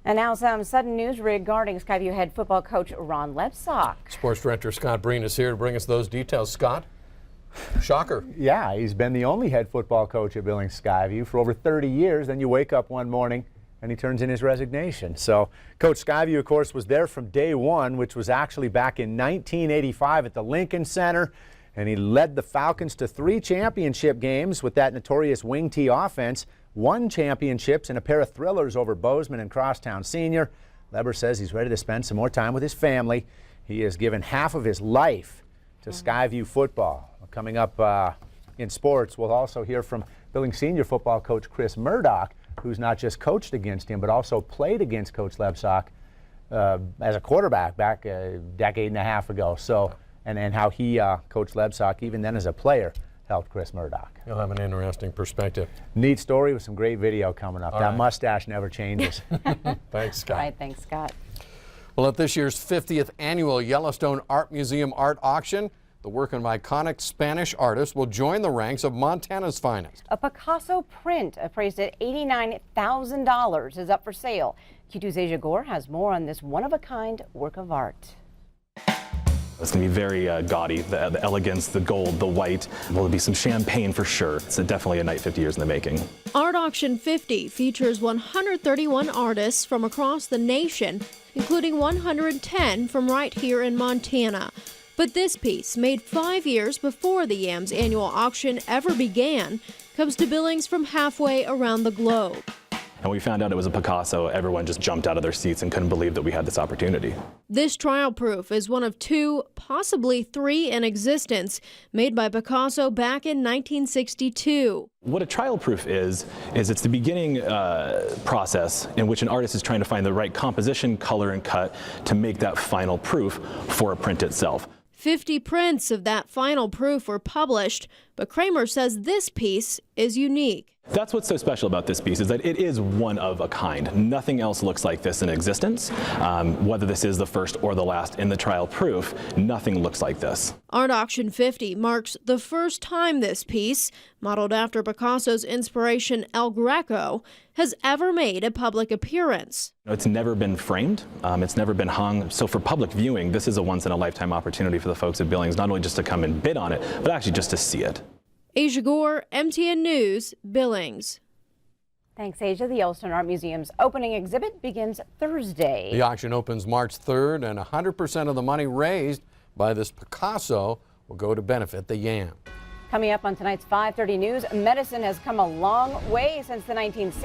And now some sudden news regarding Skyview head football coach Ron Lebsock. Sports director Scott Breen is here to bring us those details. Scott, shocker. Yeah, he's been the only head football coach at Billings Skyview for over 30 years. Then you wake up one morning and he turns in his resignation. So Coach Skyview, of course, was there from day one, which was actually back in 1985 at the Lincoln Center. And he led the Falcons to 3 championship games with that notorious wing tee offense, 1 championships and a pair of thrillers over Bozeman and Crosstown Senior. Leber says he's ready to spend some more time with his family. He has given half of his life to Skyview football. Coming up in sports, we'll also hear from Billings Senior football coach Chris Murdoch, who's not just coached against him, but also played against Coach Lebsock as a quarterback back a decade and a half ago. So, and how he coached Lebsock, even then as a player, helped Chris Murdoch. You'll have an interesting perspective. Neat story with some great video coming up. That mustache never changes. Thanks, Scott. All right, thanks, Scott. Well, at this year's 50th annual Yellowstone Art Museum art auction, the work of iconic Spanish artists will join the ranks of Montana's finest. A Picasso print appraised at $89,000 is up for sale. Q2's Asia Gore has more on this one-of-a-kind work of art. It's going to be very gaudy, the elegance, the gold, the white. Will be some champagne for sure. It's definitely a night 50 years in the making. Art Auction 50 features 131 artists from across the nation, including 110 from right here in Montana. But this piece, made 5 years before the YAM's annual auction ever began, comes to Billings from halfway around the globe. And when we found out it was a Picasso, everyone just jumped out of their seats and couldn't believe that we had this opportunity. This trial proof is one of 2, possibly 3 in existence, made by Picasso back in 1962. What a trial proof is it's the beginning process in which an artist is trying to find the right composition, color, and cut to make that final proof for a print itself. 50 prints of that final proof were published, but Kramer says this piece is unique. That's what's so special about this piece, is that it is one of a kind. Nothing else looks like this in existence. Whether this is the first or the last in the trial proof, nothing looks like this. Art Auction 50 marks the first time this piece, modeled after Picasso's inspiration El Greco, has ever made a public appearance. It's never been framed, it's never been hung, so for public viewing, this is a once-in-a-lifetime opportunity for the folks at Billings, not only just to come and bid on it, but actually just to see it. Asia Gore, MTN News, Billings. Thanks, Asia. The Yellowstone Art Museum's opening exhibit begins Thursday. The auction opens March 3rd, and 100% of the money raised by this Picasso will go to benefit the YAM. Coming up on tonight's 5:30 news, medicine has come a long way since the 1960s.